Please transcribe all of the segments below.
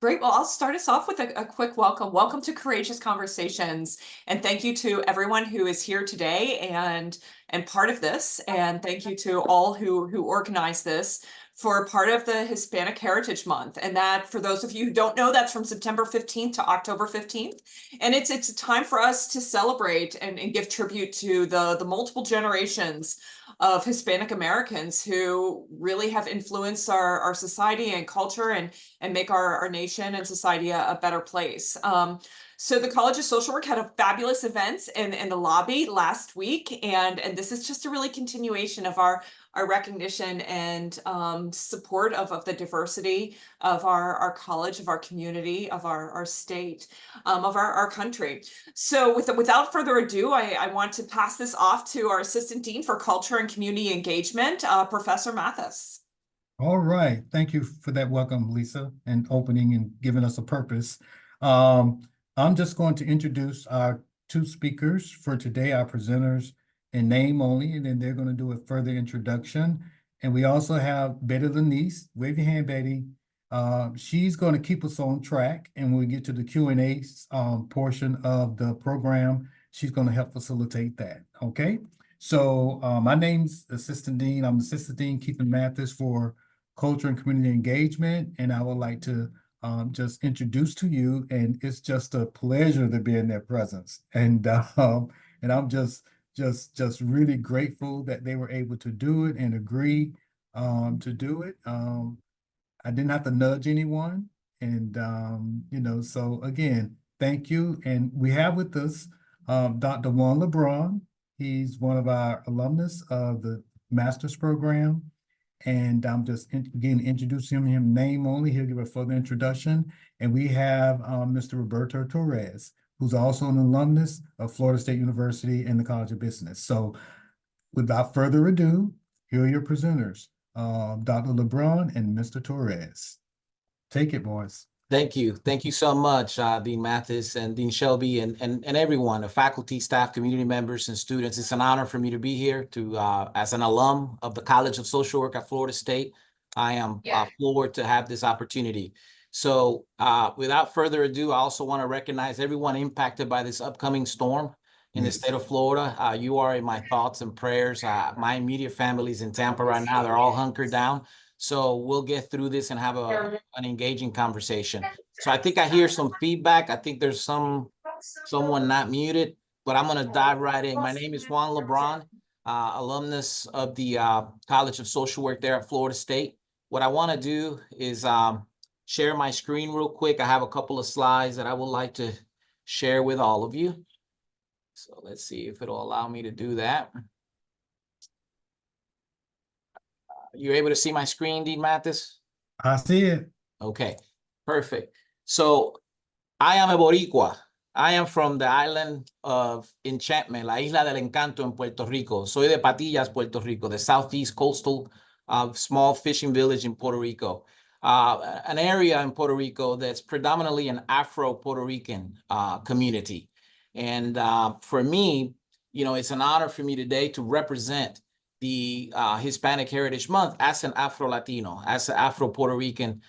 Great. Well, I'll start us off with a quick welcome. Welcome to Courageous Conversations, and thank you to everyone who is here today and part of this. And thank you to all who organized this for part of the Hispanic Heritage Month. And that, for those of you who don't know, that's from September 15th to October 15th. And it's a time for us to celebrate and give tribute to the multiple generations of Hispanic Americans who really have influenced our society and culture and make our nation and society a better place. So the College of Social Work had a fabulous event in the lobby last week, and this is just a really continuation of our recognition and support of the diversity of our college, of our community, of our state, of our country. So without further ado, I want to pass this off to our Assistant Dean for Culture and Community Engagement, Professor Mathis. All right. Thank you for that welcome, Lisa, and opening and giving us a purpose. I'm just going to introduce our two speakers for today, our presenters in name only, and then they're going to do a further introduction. And we also have Betty Lanice. Wave your hand, Betty. She's going to keep us on track, and when we get to the Q&A portion of the program, she's going to help facilitate that. Okay. So my name's Assistant Dean. I'm Assistant Dean Keith Mathis for Culture and Community Engagement, and I would like to just introduce to you, and it's just a pleasure to be in their presence. And I'm just really grateful that they were able to do it and agree to do it. I didn't have to nudge anyone, and so again, thank you. And we have with us Dr. Juan Lebron. He's one of our alumnus of the master's program. And I'm just again introducing him name only. He'll give a further introduction. And we have Mr. Roberto Torres, who's also an alumnus of Florida State University and the College of Business. So without further ado, here are your presenters, Dr. Lebron and Mr. Torres. Take it, boys. Thank you. Thank you so much, Dean Mathis and Dean Shelby and everyone, the faculty, staff, community members, and students. It's an honor for me to be here as an alum of the College of Social Work at Florida State. I am floored to have this opportunity. So without further ado, I also want to recognize everyone impacted by this upcoming storm in the state of Florida. You are in my thoughts and prayers. My immediate family's in Tampa right now. They're all hunkered down. So we'll get through this and have an engaging conversation. So I think I hear some feedback. I think there's someone not muted, but I'm going to dive right in. My name is Juan Lebron, alumnus of the College of Social Work there at Florida State. What I want to do is share my screen real quick. I have a couple of slides that I would like to share with all of you. So let's see if it'll allow me to do that. You're able to see my screen, Dean Mathis? I see it. Okay, perfect. So I am a Boricua. I am from the island of Enchantment, la Isla del Encanto in Puerto Rico. Soy de Patillas, Puerto Rico, the southeast coastal small fishing village in Puerto Rico. An area in Puerto Rico that's predominantly an Afro-Puerto Rican community. And for me, it's an honor for me today to represent the Hispanic Heritage Month as an Afro-Latino, as an Afro-Puerto Rican,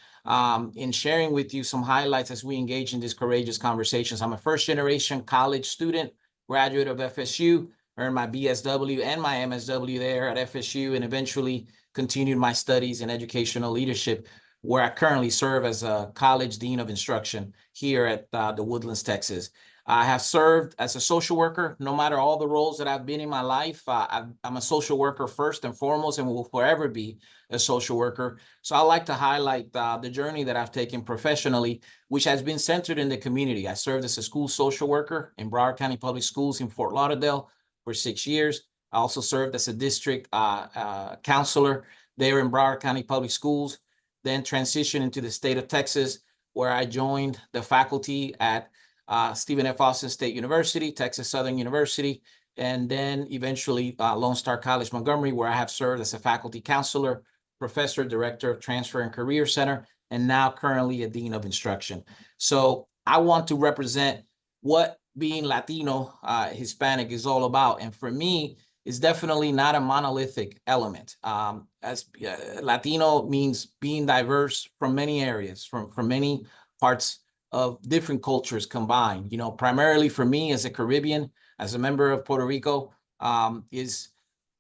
in sharing with you some highlights as we engage in these courageous conversations. I'm a first-generation college student, graduate of FSU, earned my BSW and my MSW there at FSU, and eventually continued my studies in educational leadership, where I currently serve as a college dean of instruction here at the Woodlands, Texas. I have served as a social worker, no matter all the roles that I've been in my life. I'm a social worker first and foremost, and will forever be a social worker. So I like to highlight the journey that I've taken professionally, which has been centered in the community. I served as a school social worker in Broward County Public Schools in Fort Lauderdale for 6 years. I also served as a district counselor there in Broward County Public Schools, then transitioned into the state of Texas, where I joined the faculty at Stephen F. Austin State University, Texas Southern University, and then eventually Lone Star College Montgomery, where I have served as a faculty counselor, professor, director of Transfer and Career Center, and now currently a dean of instruction. So I want to represent what being Latino, Hispanic is all about. And for me, it's definitely not a monolithic element. Latino means being diverse from many areas, from many parts of different cultures combined. You know, primarily for me as a Caribbean, as a member of Puerto Rico, is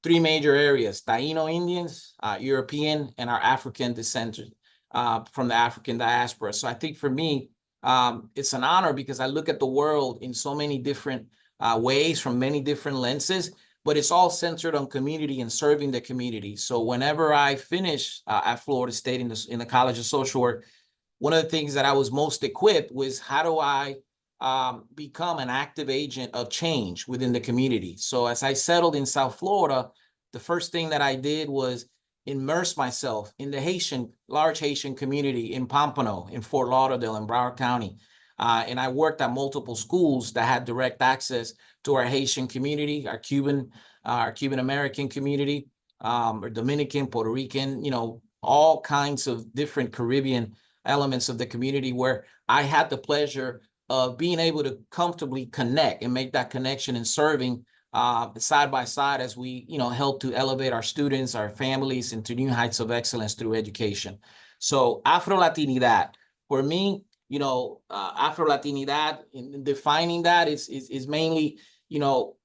three major areas: Taino Indians, European, and our African descent from the African diaspora. So I think for me, it's an honor because I look at the world in so many different ways, from many different lenses, but it's all centered on community and serving the community. So whenever I finished at Florida State in the College of Social Work, one of the things that I was most equipped was, how do I become an active agent of change within the community? So as I settled in South Florida, the first thing that I did was immerse myself in the large Haitian community in Pompano, in Fort Lauderdale, in Broward County. And I worked at multiple schools that had direct access to our Haitian community, our Cuban American community, or Dominican, Puerto Rican, you know, all kinds of different Caribbean elements of the community, where I had the pleasure of being able to comfortably connect and make that connection and serving side by side as we, you know, help to elevate our students, our families into new heights of excellence through education. So Afro-Latinidad, for me, you know, Afro-Latinidad, in defining that, is mainly, you know,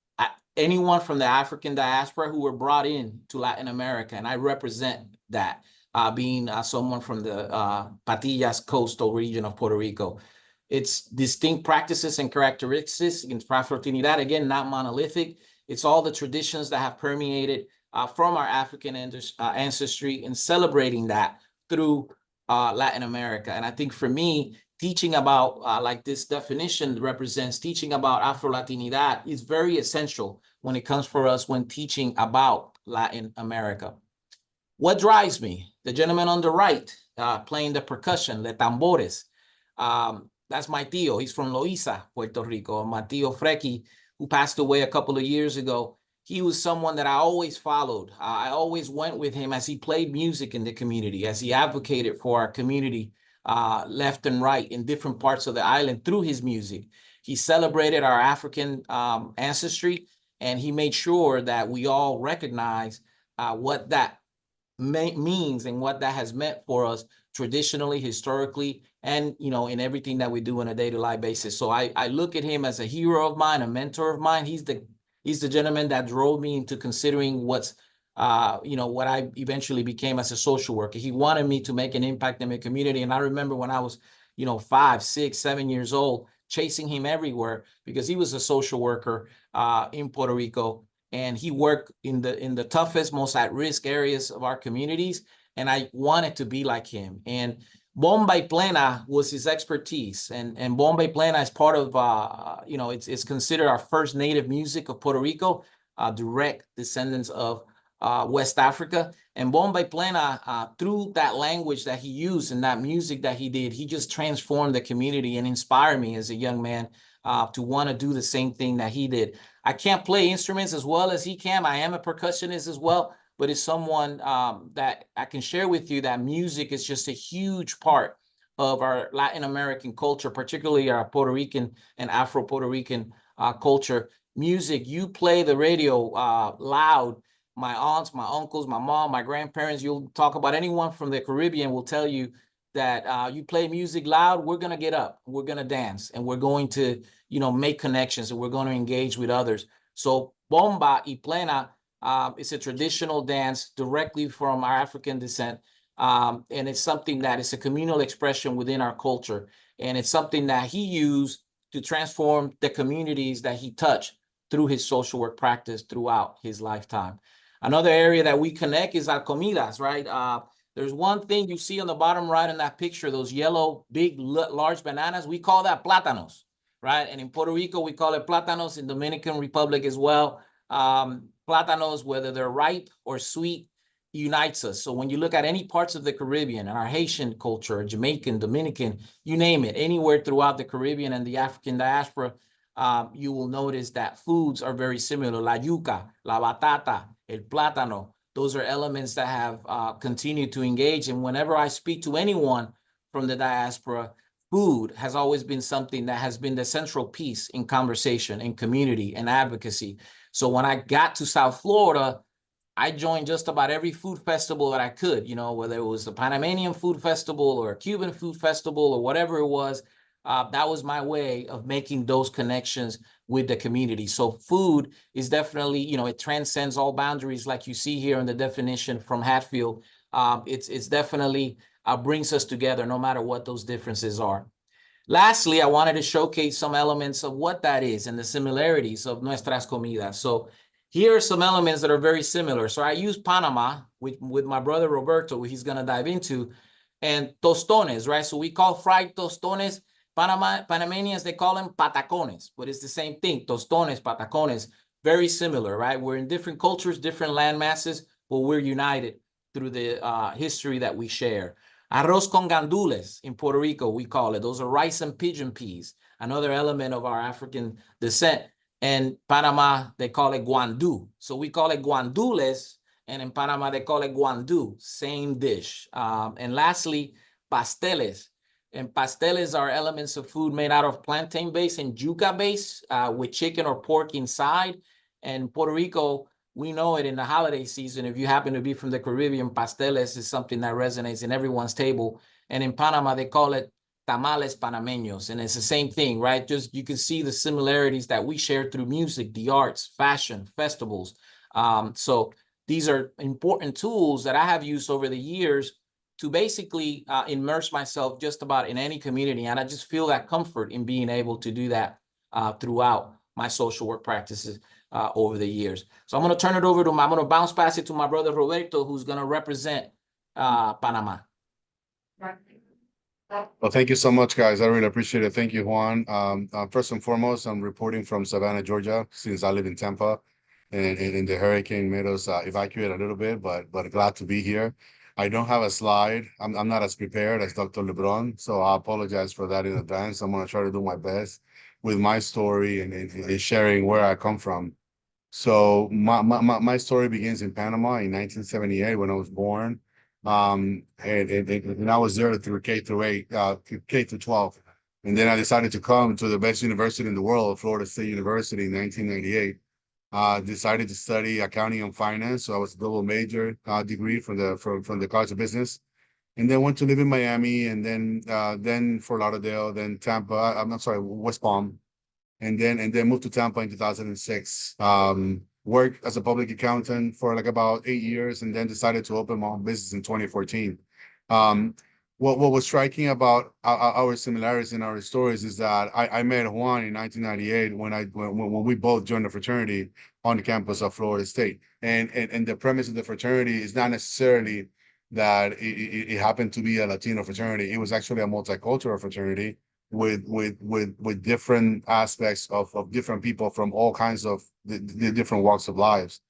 anyone from the African diaspora who were brought in to Latin America, and I represent that, being someone from the Patillas coastal region of Puerto Rico. It's distinct practices and characteristics in Afro-Latinidad, again, not monolithic. It's all the traditions that have permeated from our African ancestry, and celebrating that through Latin America. And I think for me, teaching about, like this definition represents, teaching about Afro-Latinidad is very essential when it comes for us when teaching about Latin America. What drives me? The gentleman on the right, playing the percussion, the tambores. That's my tío. He's from Loíza, Puerto Rico. My tío Freki, who passed away a couple of years ago, he was someone that I always followed. I always went with him as he played music in the community, as he advocated for our community left and right in different parts of the island through his music. He celebrated our African ancestry, and he made sure that we all recognize what that means and what that has meant for us traditionally, historically, and, you know, in everything that we do on a day-to-day basis. So I look at him as a hero of mine, a mentor of mine. He's the gentleman that drove me into considering what's you know, what I eventually became as a social worker. He wanted me to make an impact in my community. And I remember when I was, you know, 5, 6, 7 years old, chasing him everywhere, because he was a social worker in Puerto Rico, and he worked in the toughest, most at-risk areas of our communities. And I wanted to be like him. And Bomba y Plena was his expertise. And Bomba y Plena is part of, you know, it's considered our first native music of Puerto Rico, direct descendants of West Africa. And Bomba y Plena, through that language that he used and that music that he did, he just transformed the community and inspired me as a young man to want to do the same thing that he did. I can't play instruments as well as he can. I am a percussionist as well, but it's someone that I can share with you that music is just a huge part of our Latin American culture, particularly our Puerto Rican and Afro-Puerto Rican culture. Music, you play the radio loud. My aunts, my uncles, my mom, my grandparents, you'll talk about anyone from the Caribbean will tell you that you play music loud, we're going to get up, we're going to dance, and we're going to, you know, make connections, and we're going to engage with others. So Bomba y Plena is a traditional dance directly from our African descent. And it's something that is a communal expression within our culture. And it's something that he used to transform the communities that he touched through his social work practice throughout his lifetime. Another area that we connect is our comidas, right? There's one thing you see on the bottom right in that picture, those yellow, big, large bananas. We call that plátanos, right? And in Puerto Rico, we call it plátanos. In Dominican Republic as well. Plátanos, whether they're ripe or sweet, unites us. So when you look at any parts of the Caribbean and our Haitian culture, Jamaican, Dominican, you name it, anywhere throughout the Caribbean and the African diaspora, you will notice that foods are very similar. La yuca, la batata, el plátano. Those are elements that have continued to engage. And whenever I speak to anyone from the diaspora, food has always been something that has been the central piece in conversation, in community, and advocacy. So when I got to South Florida, I joined just about every food festival that I could, you know, whether it was a Panamanian food festival or a Cuban food festival or whatever it was. That was my way of making those connections with the community. So food is definitely, you know, it transcends all boundaries, like you see here in the definition from Hatfield. It's definitely brings us together no matter what those differences are. Lastly, I wanted to showcase some elements of what that is and the similarities of nuestras comidas. So here are some elements that are very similar. So I use Panama with my brother Roberto, he's going to dive into, and tostones, right? So we call fried tostones. Panamanians, they call them patacones, but it's the same thing. Tostones, patacones, very similar, right? We're in different cultures, different land masses, but we're united through the history that we share. Arroz con gandules in Puerto Rico, we call it. Those are rice and pigeon peas, another element of our African descent. And Panama, they call it guandú. So we call it guandules, and in Panama, they call it guandú, same dish. And lastly, pasteles. And pasteles are elements of food made out of plantain base and yuca base with chicken or pork inside. And Puerto Rico, we know it in the holiday season. If you happen to be from the Caribbean, pasteles is something that resonates in everyone's table. And in Panama, they call it tamales panameños. And it's the same thing, right? Just you can see the similarities that we share through music, the arts, fashion, festivals. So these are important tools that I have used over the years to basically immerse myself just about in any community. And I just feel that comfort in being able to do that throughout my social work practices over the years. So I'm going to turn it over to I'm going to bounce past it to my brother Roberto, who's going to represent Panama. Well, thank you so much, guys. I really appreciate it. Thank you, Juan. First and foremost, I'm reporting from Savannah, Georgia, since I live in Tampa, and the hurricane made us evacuate a little bit, but glad to be here. I don't have a slide. I'm not as prepared as Dr. Lebron, so I apologize for that in advance. I'm going to try to do my best with my story and sharing where I come from. So my story begins in Panama in 1978 when I was born. And I was there through K through 8, K through 12. And then I decided to come to the best university in the world, Florida State University, in 1998. Decided to study accounting and finance. So I was a double major degree from the College of Business. And then went to live in Miami, and then Fort Lauderdale, then Tampa, I'm sorry, West Palm. And then moved to Tampa in 2006. Worked as a public accountant for like about 8 years, and then decided to open my own business in 2014. What was striking about our similarities in our stories is that I met Juan in 1998 when we both joined the fraternity on the campus of Florida State. And the premise of the fraternity is not necessarily that it happened to be a Latino fraternity. It was actually a multicultural fraternity with different aspects of different people from all kinds of the different walks of lives.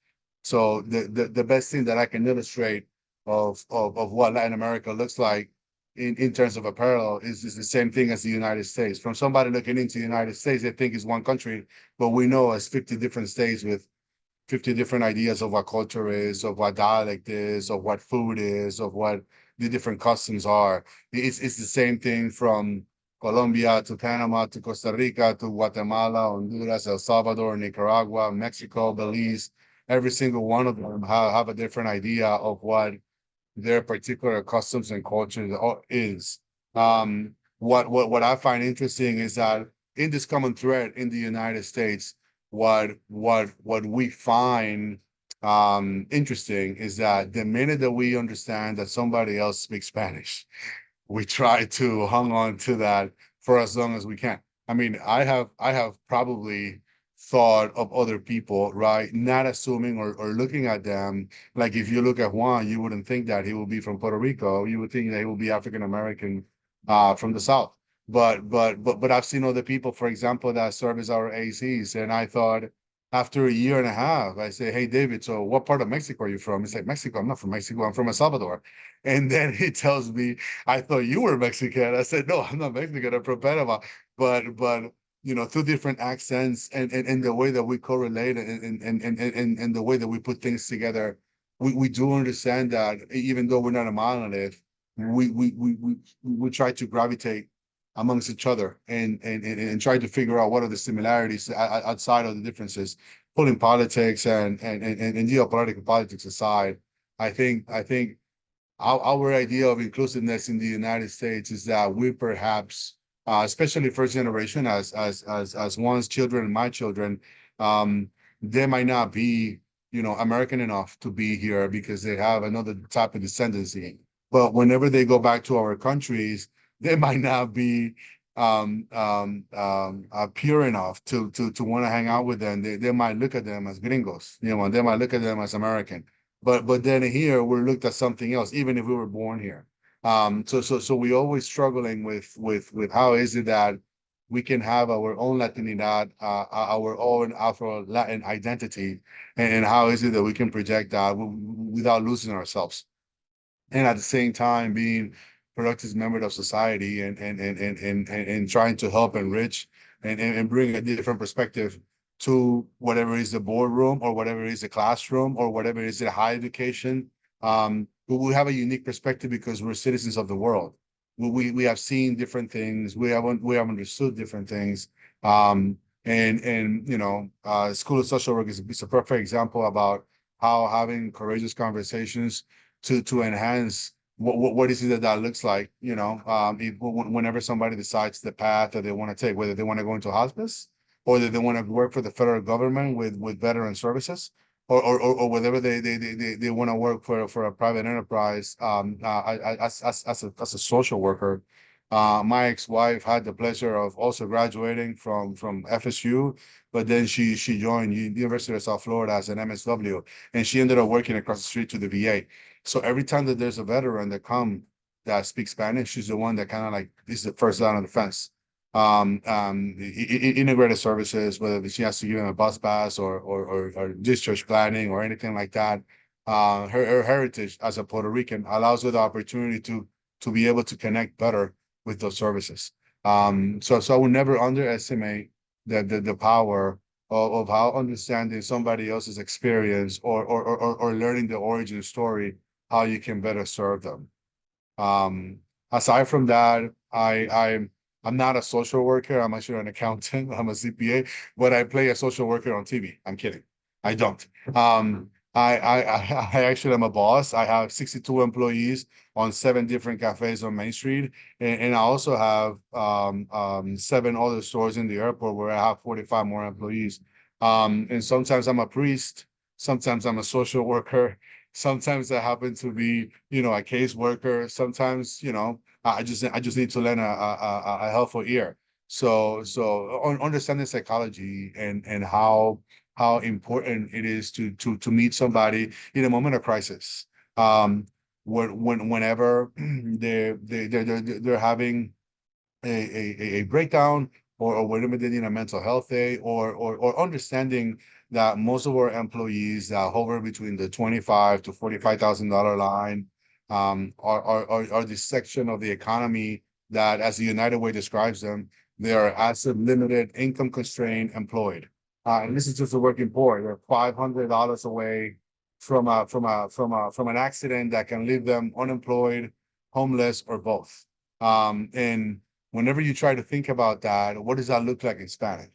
So the best thing that I can illustrate of what Latin America looks like in terms of apparel is the same thing as the United States. From somebody looking into the United States, they think it's one country, but we know it's 50 different states with 50 different ideas of what culture is, of what dialect is, of what food is, of what the different customs are. It's the same thing from Colombia to Panama to Costa Rica to Guatemala, Honduras, El Salvador, Nicaragua, Mexico, Belize. Every single one of them have a different idea of what their particular customs and culture is. What I find interesting is that in this common thread in the United States, what we find interesting is that the minute that we understand that somebody else speaks Spanish, we try to hang on to that for as long as we can. I mean, I have probably thought of other people, right? Not assuming or looking at them. Like if you look at Juan, you wouldn't think that he would be from Puerto Rico. You would think that he would be African-American from the South. But I've seen other people, for example, that serve as our ACs. And I thought after a year and a half, I say, hey, David, so what part of Mexico are you from? He's like, Mexico, I'm not from Mexico, I'm from El Salvador. And then he tells me, I thought you were Mexican. I said, no, I'm not Mexican, I'm from Panama. But you know, through different accents and the way that we correlate and the way that we put things together, we do understand that even though we're not a monolith, we try to gravitate amongst each other and try to figure out what are the similarities outside of the differences. pulling politics and geopolitical politics aside, I think our idea of inclusiveness in the United States is that we perhaps, especially first generation, as one's children and my children, they might not be, American enough to be here because they have another type of descendancy. But whenever they go back to our countries, they might not be pure enough to want to hang out with them. They might look at them as gringos, they might look at them as American. But then here we're looked at something else, even if we were born here. So we always struggling with how is it that we can have our own Latinidad, our own Afro-Latin identity, and how is it that we can project that without losing ourselves, and at the same time being productive member of society and trying to help enrich and bring a different perspective to whatever is the boardroom or whatever is the classroom or whatever is the higher education. But we have a unique perspective because we're citizens of the world. We have seen different things. We have understood different things. School of Social Work is a perfect example about how having courageous conversations to enhance what is it that looks like, whenever somebody decides the path that they want to take, whether they want to go into hospice or that they want to work for the federal government with veteran services, or whatever they want to work for a private enterprise. As a social worker, my ex-wife had the pleasure of also graduating from FSU, but then she joined University of South Florida as an MSW, and she ended up working across the street to the VA. So every time that there's a veteran that speaks Spanish, she's the one that kind of like is the first line of defense. Integrated services, whether she has to give them a bus pass or discharge planning or anything like that. Her heritage as a Puerto Rican allows her the opportunity to be able to connect better with those services. So I would never underestimate the power of how understanding somebody else's experience or learning the origin story, how you can better serve them. Aside from that, I'm not a social worker. I'm actually an accountant. I'm a CPA, but I play a social worker on TV. I'm kidding. I don't. I actually am a boss. I have 62 employees on 7 different cafes on Main Street, and I also have 7 other stores in the airport where I have 45 more employees. And sometimes I'm a priest. Sometimes I'm a social worker. Sometimes I happen to be, a case worker. Sometimes, I just need to lend a helpful ear. So understanding psychology and how important it is to meet somebody in a moment of crisis. Whenever they're having a breakdown or whenever they need a mental health day or understanding that most of our employees that hover between the $25,000 to $45,000 line are the section of the economy that, as the United Way describes them, they are asset limited, income constrained, employed. And this is just the working poor. They're $500 away from an accident that can leave them unemployed, homeless, or both. And whenever you try to think about that, what does that look like in Spanish?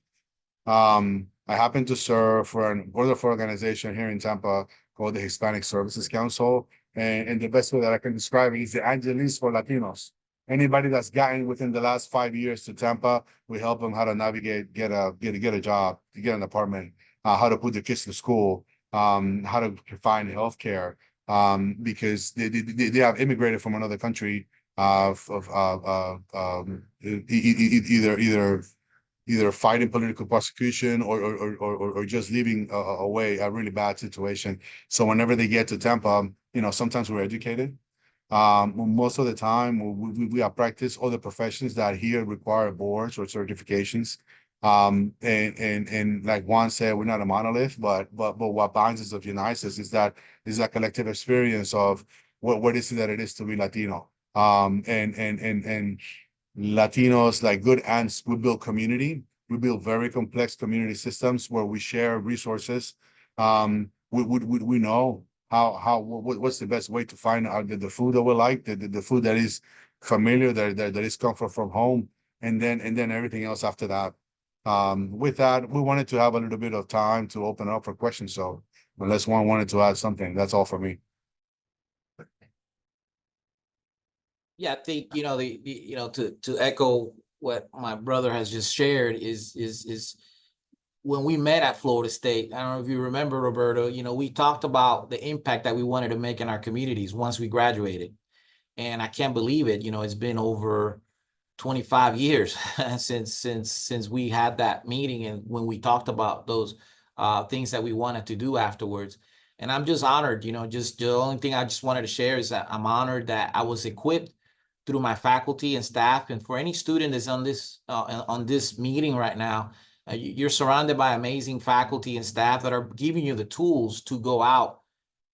I happen to serve for an wonderful organization here in Tampa called the Hispanic Services Council. And the best way that I can describe it is the Angeles for Latinos. Anybody that's gotten within the last 5 years to Tampa, we help them how to navigate, get a job, to get an apartment, how to put their kids to school, how to find healthcare, because they have immigrated from another country, either fighting political prosecution or just leaving away a really bad situation. So whenever they get to Tampa, sometimes we're educated. Most of the time we have practiced other professions that here require boards or certifications. And like Juan said, we're not a monolith, but what binds us of unites us is that collective experience of what is it that it is to be Latino. And Latinos, like good ants, we build community. We build very complex community systems where we share resources. We know what's the best way to find out the food that we like, the food that is familiar, that is comfort from home, and then everything else after that. With that, we wanted to have a little bit of time to open up for questions. So unless one wanted to add something, that's all for me. Yeah, I think, to echo what my brother has just shared is when we met at Florida State, I don't know if you remember, Roberto, we talked about the impact that we wanted to make in our communities once we graduated. And I can't believe it, it's been over 25 years since we had that meeting and when we talked about those things that we wanted to do afterwards. And I'm just honored, just the only thing I just wanted to share is that I'm honored that I was equipped through my faculty and staff. And for any student that's on this meeting right now, you're surrounded by amazing faculty and staff that are giving you the tools to go out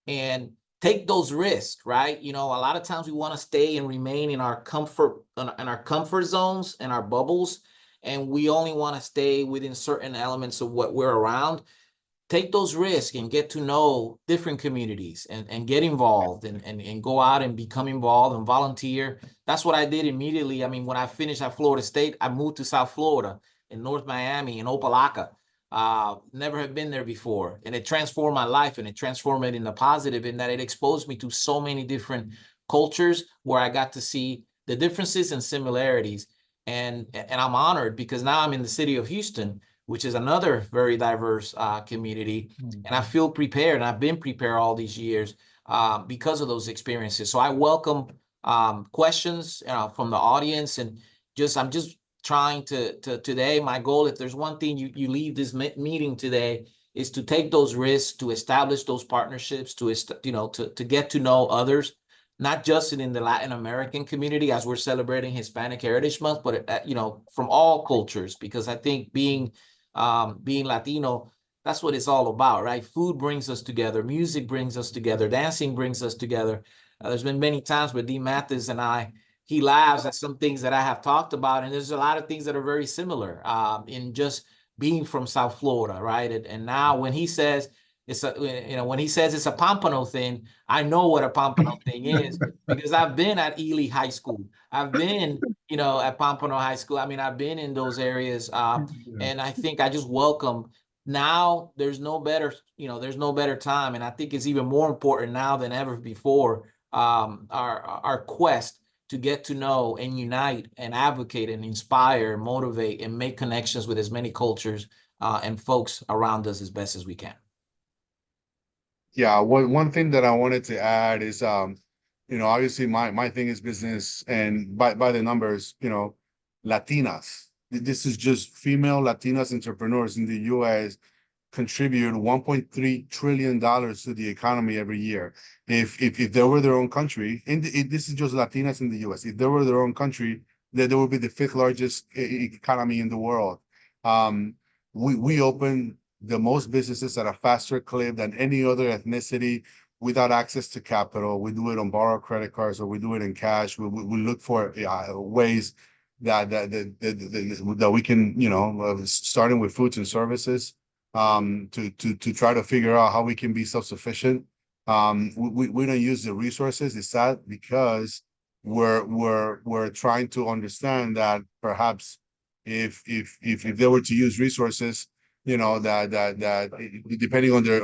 and take those risks, right? A lot of times we want to stay and remain in our comfort zones and our bubbles, and we only want to stay within certain elements of what we're around. Take those risks and get to know different communities and get involved and go out and become involved and volunteer. That's what I did immediately. I mean, when I finished at Florida State, I moved to South Florida in North Miami in Opelika. Never had been there before. And it transformed my life, and it transformed it in the positive in that it exposed me to so many different cultures where I got to see the differences and similarities. And I'm honored because now I'm in the city of Houston, which is another very diverse community. And I feel prepared, and I've been prepared all these years because of those experiences. So I welcome questions from the audience, and I'm just trying to today, my goal, if there's one thing you leave this meeting today, is to take those risks, to establish those partnerships, to get to know others, not just in the Latin American community as we're celebrating Hispanic Heritage Month, but from all cultures, because I think being Latino, that's what it's all about, right? Food brings us together, music brings us together, dancing brings us together. There's been many times where D. Mathis and he laughs at some things that I have talked about, and there's a lot of things that are very similar in just being from South Florida, right? And now when he says when he says it's a pompano thing, I know what a pompano thing is because I've been at Ely High School. I've been, at Pompano High School. I mean, I've been in those areas, and I think I just welcome. Now there's no better time, and I think it's even more important now than ever before. Our quest to get to know and unite and advocate and inspire, motivate, and make connections with as many cultures and folks around us as best as we can. Yeah, one thing that I wanted to add is, obviously my thing is business, and by the numbers, Latinas. This is just female Latinas entrepreneurs in the U.S. contribute $1.3 trillion to the economy every year. If they were their own country, this is just Latinas in the U.S. If they were their own country, they would be the 5th largest economy in the world. We open the most businesses at a faster clip than any other ethnicity without access to capital. We do it on borrowed credit cards, or we do it in cash. We look for ways that we can, starting with foods and services, to try to figure out how we can be self-sufficient. We don't use the resources. It's sad because we're trying to understand that perhaps if they were to use resources, that depending on their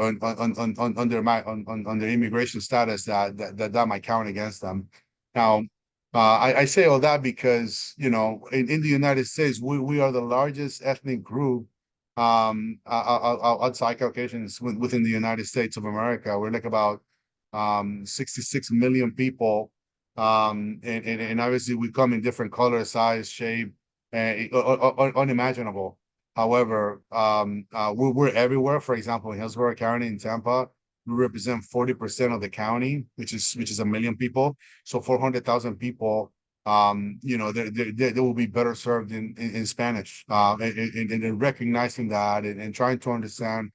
immigration status, that might count against them. Now, I say all that because in the United States, we are the largest ethnic group outside Caucasians within the United States of America. We're like about 66 million people, and obviously we come in different color, size, shape, unimaginable. However, we're everywhere. For example, in Hillsborough County in Tampa, we represent 40% of the county, which is 1 million people. So 400,000 people, they will be better served in Spanish, and recognizing that and trying to understand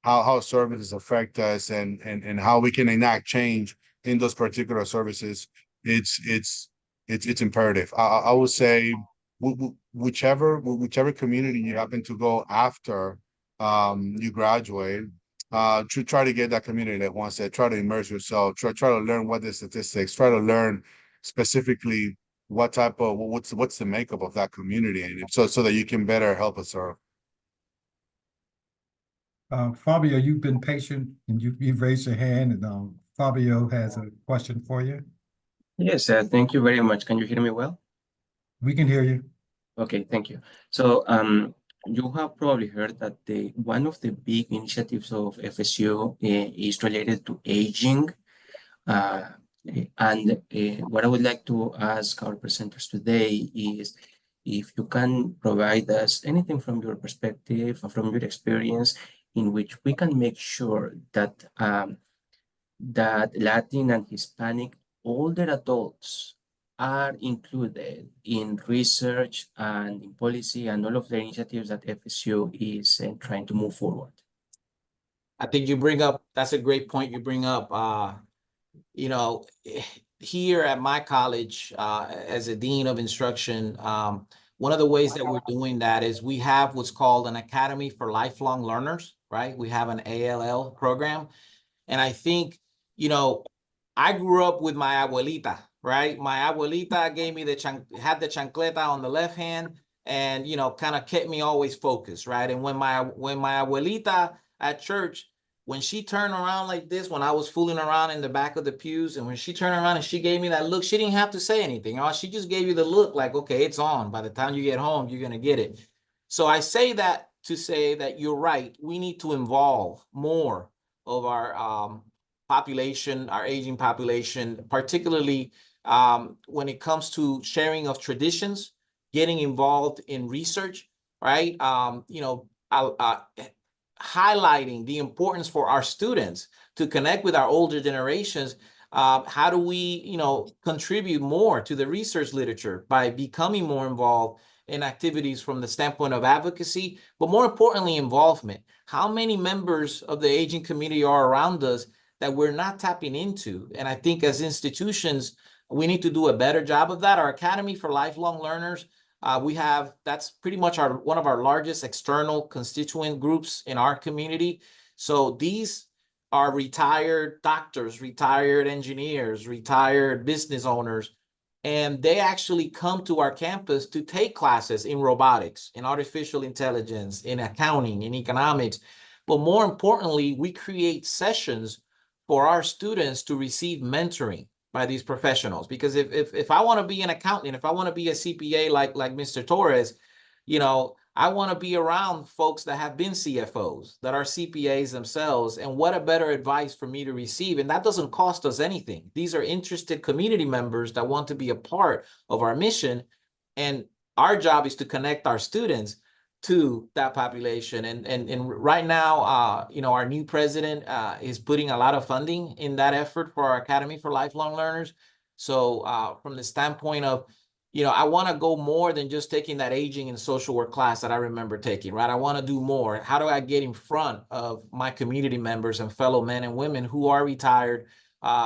how services affect us and how we can enact change in those particular services. It's imperative. I would say whichever community you happen to go after you graduate, to try to get that community that wants it, try to immerse yourself, try to learn what the statistics, try to learn specifically what's the makeup of that community, and so that you can better help us serve. Fabio, you've been patient and you've raised your hand, and Fabio has a question for you. Yes, thank you very much. Can you hear me well? We can hear you. Okay, thank you. So, you have probably heard that one of the big initiatives of FSU is related to aging. And what I would like to ask our presenters today is if you can provide us anything from your perspective, from your experience, in which we can make sure that that Latin and Hispanic older adults are included in research and in policy and all of the initiatives that FSU is trying to move forward. I think you bring up, that's a great point you bring up. You know, here at my college, as a dean of instruction, one of the ways that we're doing that is we have what's called an Academy for Lifelong Learners, right? We have an ALL program. And I think, you know, I grew up with my abuelita, right? My abuelita gave me had the chancleta on the left hand and, you know, kind of kept me always focused, right? And when my abuelita at church, when she turned around like this, when I was fooling around in the back of the pews, and when she turned around and she gave me that look, she didn't have to say anything. She just gave you the look like, okay, it's on. By the time you get home, you're going to get it. So I say that to say that you're right. We need to involve more of our population, our aging population, particularly when it comes to sharing of traditions, getting involved in research, right? You know, highlighting the importance for our students to connect with our older generations. How do we, you know, contribute more to the research literature by becoming more involved in activities from the standpoint of advocacy, but more importantly, involvement? How many members of the aging community are around us that we're not tapping into? And I think as institutions, we need to do a better job of that. Our Academy for Lifelong Learners, that's pretty much one of our largest external constituent groups in our community. So these are retired doctors, retired engineers, retired business owners, and they actually come to our campus to take classes in robotics, in artificial intelligence, in accounting, in economics. But more importantly, we create sessions for our students to receive mentoring by these professionals. Because if I want to be an accountant, if I want to be a CPA like Mr. Torres, you know, I want to be around folks that have been CFOs, that are CPAs themselves. And what a better advice for me to receive. And that doesn't cost us anything. These are interested community members that want to be a part of our mission. And our job is to connect our students to that population. And right now, you know, our new president is putting a lot of funding in that effort for our Academy for Lifelong Learners. So from the standpoint of, you know, I want to go more than just taking that aging and social work class that I remember taking, right? I want to do more. How do I get in front of my community members and fellow men and women who are retired,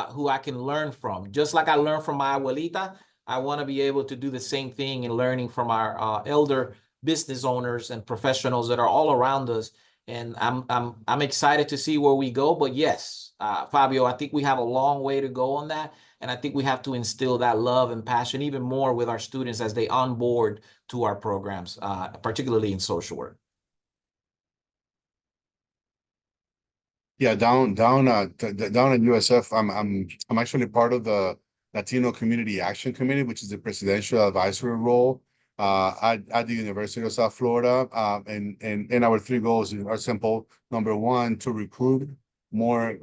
who I can learn from? Just like I learned from my abuelita, I want to be able to do the same thing in learning from our elder business owners and professionals that are all around us. And I'm excited to see where we go. But yes, Fabio, I think we have a long way to go on that. And I think we have to instill that love and passion even more with our students as they onboard to our programs, particularly in social work. Yeah, down at USF, I'm actually part of the Latino Community Action Committee, which is the presidential advisory role at the University of South Florida. And our three goals are simple. Number one, to recruit more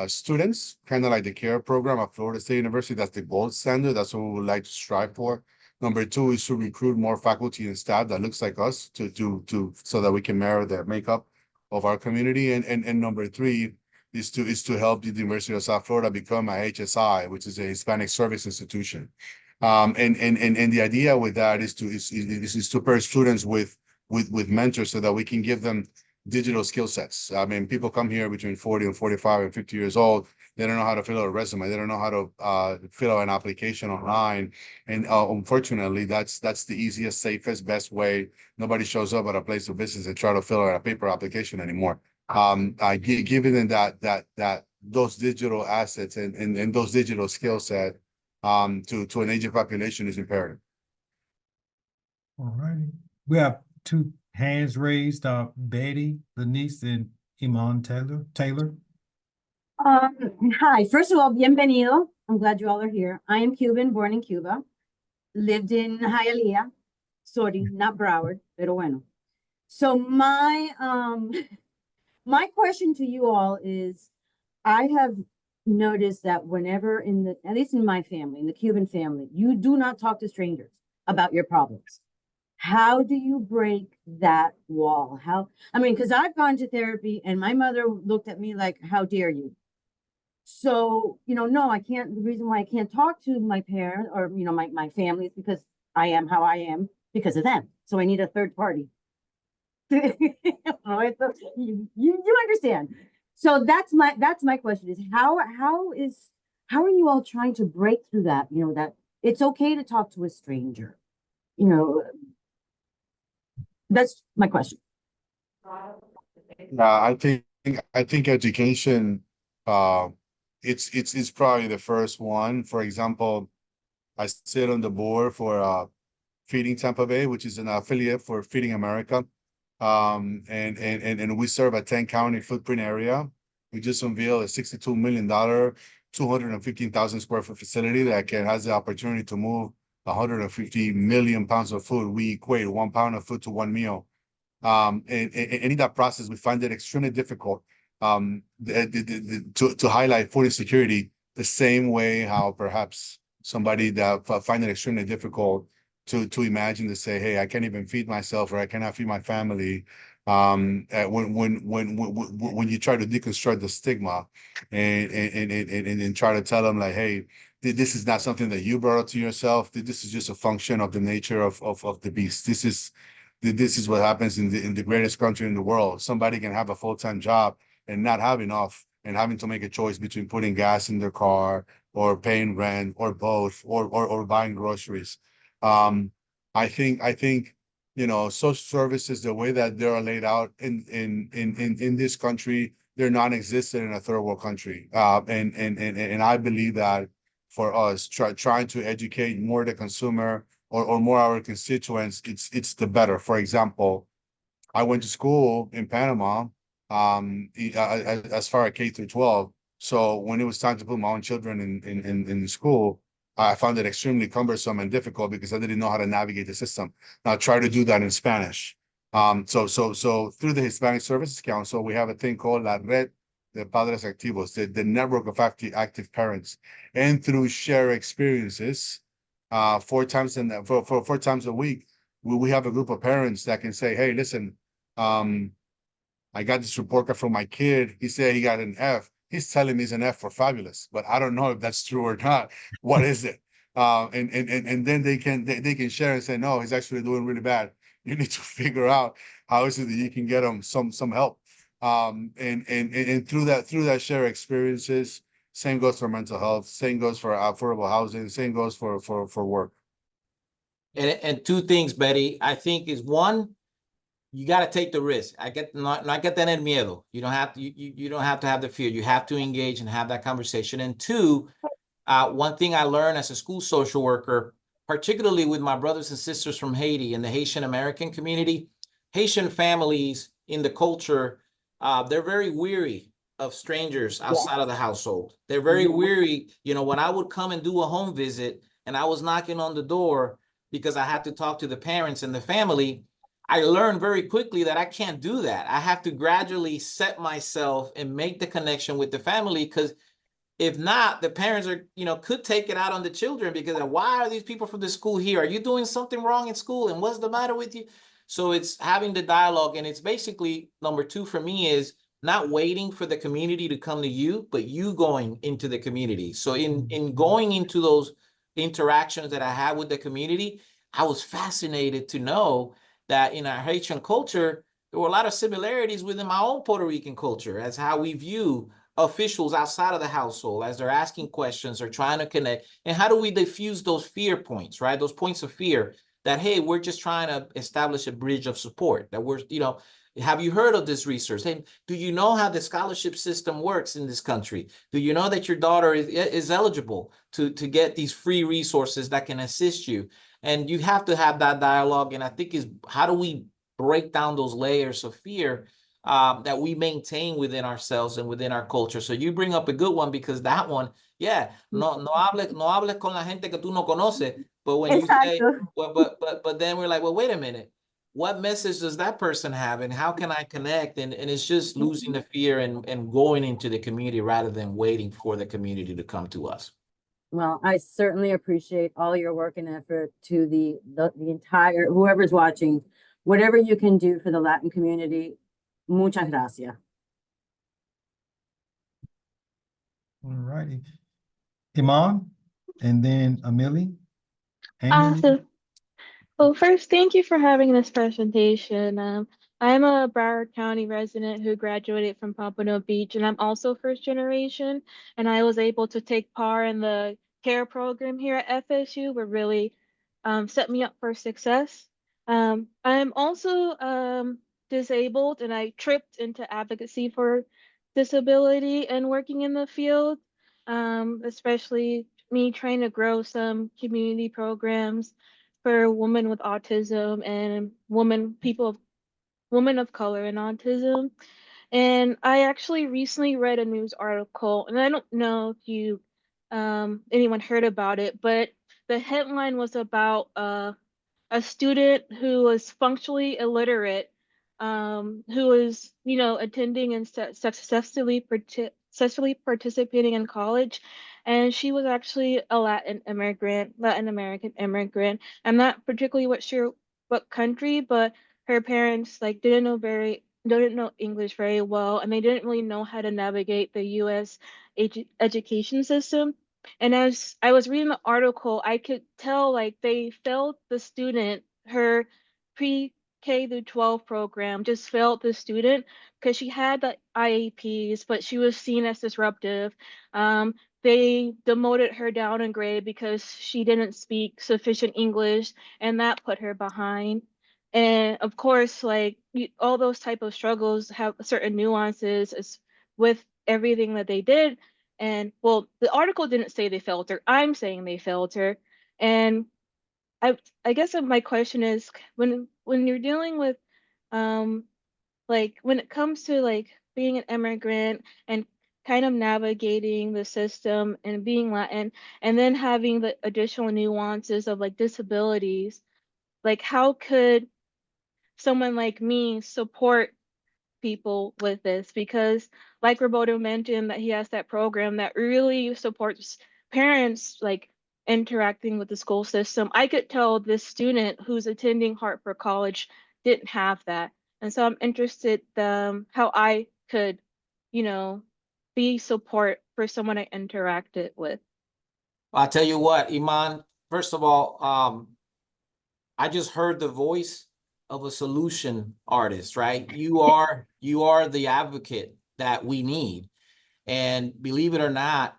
students, kind of like the CARE program at Florida State University. That's the gold standard. That's what we would like to strive for. Number two is to recruit more faculty and staff that looks like us so that we can mirror the makeup of our community. And number three is to help the University of South Florida become a HSI, which is a Hispanic Service Institution. And the idea with that is to pair students with mentors so that we can give them digital skill sets. I mean, people come here between 40 and 45 and 50 years old. They don't know how to fill out a resume. They don't know how to fill out an application online. And unfortunately, that's the easiest, safest, best way. Nobody shows up at a place of business and try to fill out a paper application anymore. Giving them that those digital assets and those digital skill set to an aging population is imperative. All righty. We have two hands raised, Betty, Denise, and Iman Taylor. Hi, first of all, bienvenido. I'm glad you all are here. I am Cuban, born in Cuba, lived in Hialeah, sorry, not Broward, pero bueno. So my question to you all is, I have noticed that whenever at least in my family, in the Cuban family, you do not talk to strangers about your problems. How do you break that wall? Because I've gone to therapy and my mother looked at me like, how dare you? So, no, I can't. The reason why I can't talk to my parents or, my family is because I am how I am because of them. So I need a third party. You understand. So that's my question is how are you all trying to break through that, that it's okay to talk to a stranger? That's my question. I think education, it's probably the first one. For example, I sit on the board for Feeding Tampa Bay, which is an affiliate for Feeding America. And we serve a 10-county footprint area. We just unveiled a $62 million, 215,000 square foot facility that has the opportunity to move 150 million pounds of food. We equate 1 pound of food to 1 meal. And in that process, we find it extremely difficult to highlight food insecurity the same way how perhaps somebody that find it extremely difficult to imagine to say, hey, I can't even feed myself or I cannot feed my family. When you try to deconstruct the stigma and try to tell them like, hey, this is not something that you brought up to yourself. This is just a function of the nature of the beast. This is what happens in the greatest country in the world. Somebody can have a full-time job and not have enough and having to make a choice between putting gas in their car or paying rent or both or buying groceries. I think social services, the way that they are laid out in this country, they're non-existent in a third world country. And I believe that for us trying to educate more the consumer or more our constituents, it's the better. For example, I went to school in Panama, as far as K through 12. So when it was time to put my own children in school, I found it extremely cumbersome and difficult because I didn't know how to navigate the system. Now try to do that in Spanish. So through the Hispanic Services Council, we have a thing called La Red de Padres Activos, the network of active parents, and through share experiences, 4 times a week, we have a group of parents that can say, hey, listen, I got this report card from my kid. He said he got an F. He's telling me it's an F for fabulous, but I don't know if that's true or not. What is it? And then they can share and say, no, he's actually doing really bad. You need to figure out how is it that you can get him some help. And through that share experiences, same goes for mental health, same goes for affordable housing, same goes for work. And 2 things, Betty, I think is one, you got to take the risk. No hay que tener miedo. You don't have to have the fear. You have to engage and have that conversation. And 2, one thing I learned as a school social worker, particularly with my brothers and sisters from Haiti and the Haitian American community, Haitian families in the culture, they're very weary of strangers outside of the household. They're very weary. When I would come and do a home visit and I was knocking on the door because I had to talk to the parents and the family, I learned very quickly that I can't do that. I have to gradually set myself and make the connection with the family, because if not, the parents could take it out on the children because why are these people from the school here? Are you doing something wrong in school? And what's the matter with you? So it's having the dialogue, and it's basically number 2 for me is not waiting for the community to come to you, but you going into the community. So in going into those interactions that I had with the community, I was fascinated to know that in our Haitian culture, there were a lot of similarities within my own Puerto Rican culture as how we view officials outside of the household as they're asking questions or trying to connect. And how do we diffuse those fear points, right? Those points of fear that, hey, we're just trying to establish a bridge of support, that we're, have you heard of this research? Hey, do you know how the scholarship system works in this country? Do you know that your daughter is eligible to get these free resources that can assist you? And you have to have that dialogue. And I think is how do we break down those layers of fear that we maintain within ourselves and within our culture. So you bring up a good one, because that one, yeah, no hables con la gente que tú no conoces. But when you say, Exacto. well, but then we're like, well, wait a minute. What message does that person have, and how can I connect? And it's just losing the fear and going into the community rather than waiting for the community to come to us. Well, I certainly appreciate all your work and effort to the entire, whoever's watching, whatever you can do for the Latin community. Muchas gracias. All righty. Iman, and then Amelie. Awesome. Well, first, thank you for having this presentation. I'm a Broward County resident who graduated from Pompano Beach, and I'm also first generation, and I was able to take part in the CARE program here at FSU, which really set me up for success. I'm also disabled, and I tripped into advocacy for disability and working in the field, especially me trying to grow some community programs for women with autism and women of color and autism. And I actually recently read a news article, and I don't know if you anyone heard about it, but the headline was about a student who was functionally illiterate, who was, attending and successfully participating in college, and she was actually a Latin American immigrant. I'm not particularly sure what country, but her parents didn't know English very well, and they didn't really know how to navigate the U.S. education system. And as I was reading the article, I could tell they failed the student. Her pre-K through 12 program just failed the student because she had the IEPs, but she was seen as disruptive. They demoted her down in grade because she didn't speak sufficient English, and that put her behind. And of course, all those type of struggles have certain nuances with everything that they did. And well, the article didn't say they failed her. I'm saying they failed her. And I guess my question is, when you're dealing with when it comes to being an immigrant and kind of navigating the system and being Latin, and then having the additional nuances of disabilities, how could someone like me support people with this? Because like Roberto mentioned, that he has that program that really supports parents interacting with the school system. I could tell this student who's attending Hartford College didn't have that. And so I'm interested how I could, be support for someone I interacted with. I'll tell you what, Iman, first of all, I just heard the voice of a solution artist, right? You are the advocate that we need. And believe it or not,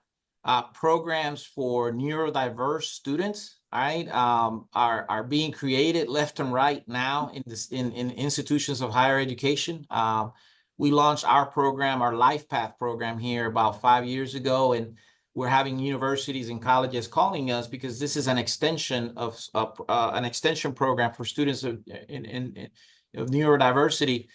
programs for neurodiverse students, right, are being created left and right now in institutions of higher education. We launched our program, our Life Path program here about 5 years ago, and we're having universities and colleges calling us because this is an extension of an extension program for students of neurodiversity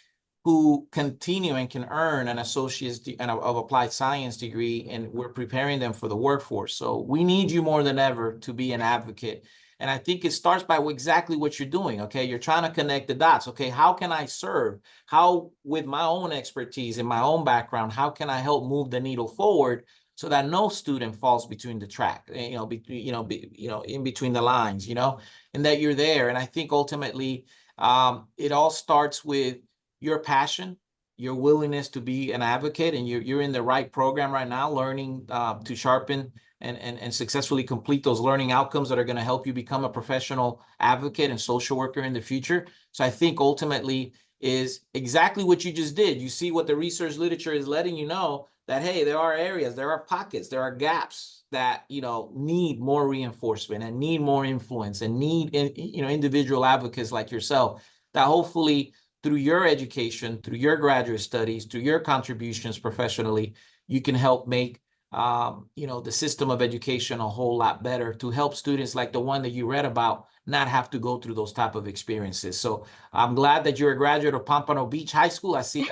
who continue and can earn an associate's of applied science degree, and we're preparing them for the workforce. So we need you more than ever to be an advocate. And I think it starts by exactly what you're doing, okay? You're trying to connect the dots, okay? How can I serve? How, with my own expertise and my own background, how can I help move the needle forward so that no student falls between the track, in between the lines, and that you're there? And I think ultimately it all starts with your passion, your willingness to be an advocate, and you're in the right program right now, learning to sharpen and successfully complete those learning outcomes that are going to help you become a professional advocate and social worker in the future. So I think ultimately is exactly what you just did. You see what the research literature is letting you know, that, hey, there are areas, there are pockets, there are gaps that, need more reinforcement and need more influence and need, individual advocates like yourself that hopefully through your education, through your graduate studies, through your contributions professionally, you can help make, the system of education a whole lot better to help students like the one that you read about not have to go through those type of experiences. So I'm glad that you're a graduate of Pompano Beach High School. I see,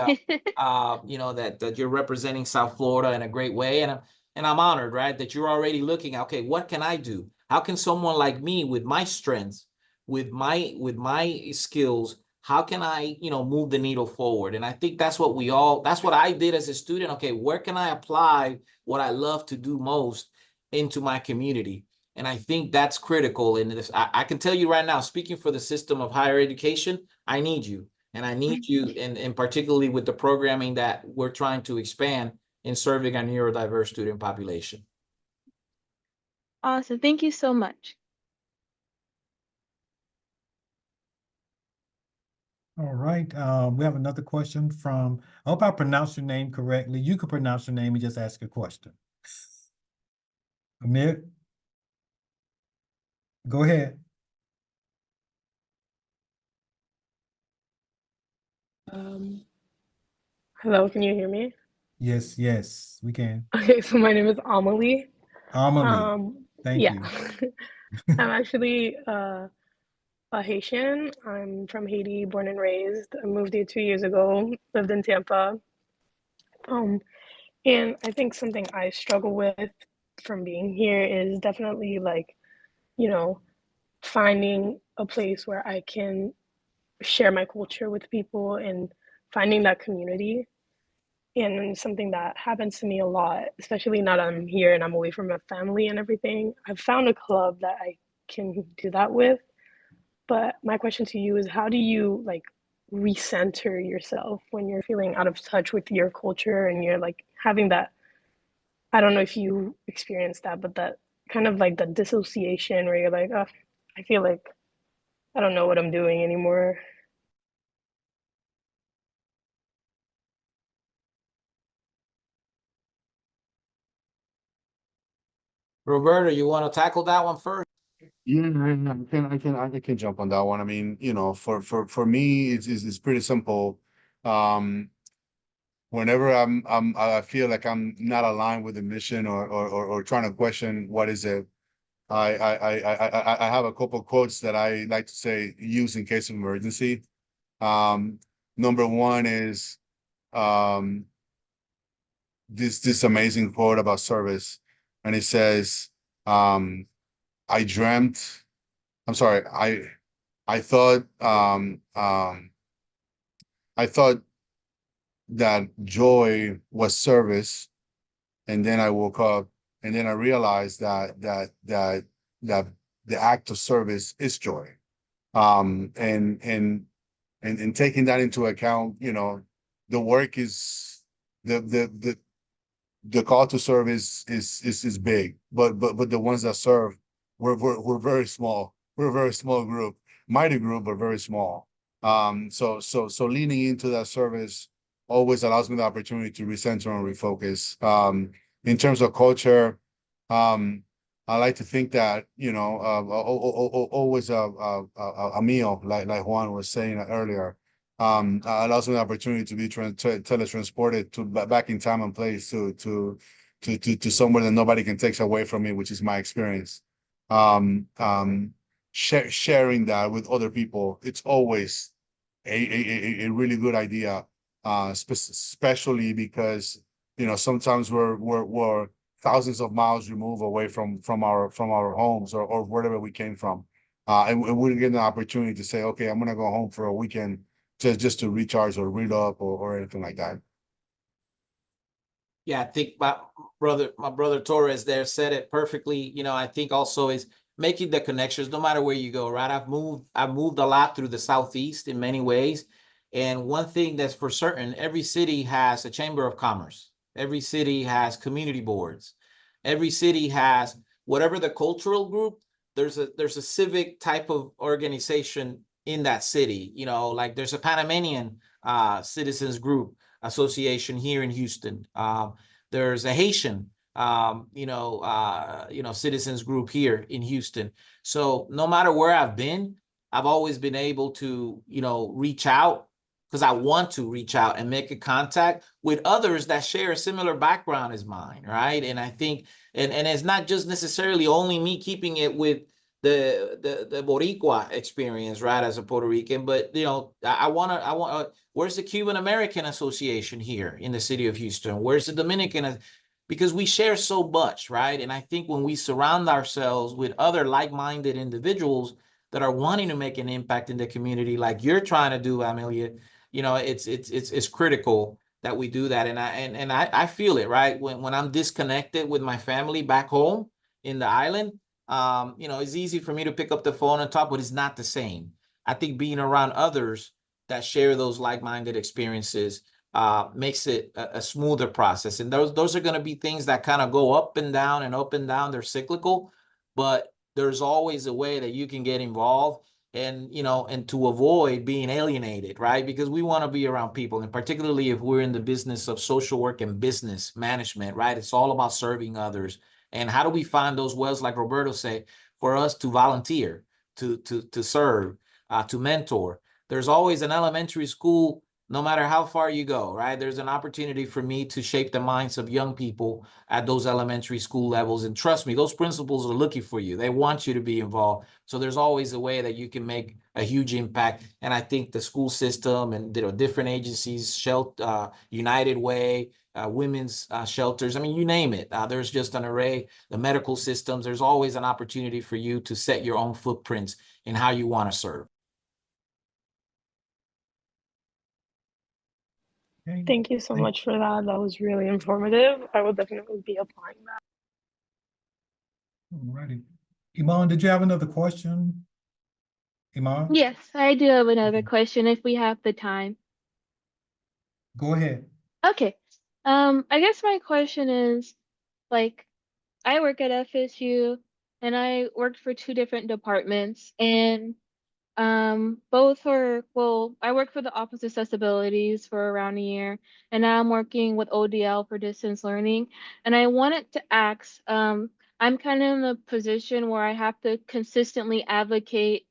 you know, that you're representing South Florida in a great way. And I'm honored, right, that you're already looking at, okay, what can I do? How can someone like me with my strengths, with my skills, how can I, you know, move the needle forward? And I think that's what that's what I did as a student. Okay, where can I apply what I love to do most into my community? And I think that's critical. And I can tell you right now, speaking for the system of higher education, I need you. And I need you, and particularly with the programming that we're trying to expand in serving a neurodiverse student population. Awesome. Thank you so much. All right, we have another question from, I hope I pronounced your name correctly. You can pronounce your name and just ask a question. Amir? Go ahead. Hello, can you hear me? Yes, yes, we can. Okay, so my name is Amelie. Amelie, thank Yeah. you. I'm actually a Haitian. I'm from Haiti, born and raised. I moved here 2 years ago, lived in Tampa. And I think something I struggle with from being here is definitely like, you know, finding a place where I can share my culture with people and finding that community. And something that happens to me a lot, especially now that I'm here and I'm away from my family and everything, I've found a club that I can do that with. But my question to you is, how do you like recenter yourself when you're feeling out of touch with your culture and you're like having that, I don't know if you experience that, but that kind of like the dissociation where you're like, oh, I feel like I don't know what I'm doing anymore. Roberto, you want to tackle that one first? Yeah, I can jump on that one. I mean, you know, for me, it's pretty simple. Whenever I feel like I'm not aligned with the mission or trying to question what is it, I have a couple quotes that I like to say use in case of emergency. Number one is this amazing quote about service, and it says, I dreamt. I'm sorry. I thought I thought that joy was service, and then I woke up, and then I realized that the act of service is joy. And taking that into account, you know, the work is the call to serve is big, but the ones that serve, we're very small. We're a very small group, mighty group, but very small. So leaning into that service always allows me the opportunity to recenter and refocus. In terms of culture, I like to think that, you know, always a meal, like Juan was saying earlier, allows me the opportunity to be teletransported to back in time and place to somewhere that nobody can take away from me, which is my experience. Sharing that with other people, it's always a really good idea, especially because, you know, sometimes we're thousands of miles removed away from our homes or wherever we came from, and we get an opportunity to say, okay, I'm gonna go home for a weekend just to recharge or read up or anything like that. Yeah, I think my brother Torres there said it perfectly. You know, I think also is making the connections no matter where you go, right? I've moved a lot through the Southeast in many ways. And one thing that's for certain, every city has a chamber of commerce. Every city has community boards. Every city has whatever the cultural group, there's a civic type of organization in that city. You know, like there's a Panamanian citizens group association here in Houston. There's a Haitian citizens group here in Houston. So no matter where I've been, I've always been able to, you know, reach out because I want to reach out and make a contact with others that share a similar background as mine, right? And I think, and it's not just necessarily only me keeping it with the Boricua experience, right, as a Puerto Rican. But you know, I want. Where's the Cuban American Association here in the city of Houston? Where's the Dominican? Because we share so much, right? And I think when we surround ourselves with other like-minded individuals that are wanting to make an impact in the community, like you're trying to do, Amelia, you know, it's critical that we do that. And I feel it, right? When I'm disconnected with my family back home in the island, you know, it's easy for me to pick up the phone and talk, but it's not the same. I think being around others that share those like-minded experiences makes it a smoother process. And those are going to be things that kind of go up and down and up and down. They're cyclical, but there's always a way that you can get involved and, you know, and to avoid being alienated, right? Because we want to be around people, and particularly if we're in the business of social work and business management, right? It's all about serving others. And how do we find those wells, like Roberto said, for us to volunteer, to serve, to mentor? There's always an elementary school, no matter how far you go, right? There's an opportunity for me to shape the minds of young people at those elementary school levels. And trust me, those principals are looking for you. They want you to be involved. So there's always a way that you can make a huge impact. And I think the school system and, you know, different agencies, United Way, women's shelters, I mean, you name it. There's just an array, the medical systems. There's always an opportunity for you to set your own footprints in how you want to serve. Okay. Thank you so much for that. That was really informative. I will definitely be applying that. All righty. Iman, did you have another question? Iman? Yes, I do have another question if we have the time. Go ahead. Okay. I guess my question is, like, I work at FSU and I worked for two different departments, and both are, well, I worked for the Office of Accessibilities for around a year, and now I'm working with ODL for distance learning. And I wanted to ask, I'm kind of in a position where I have to consistently advocate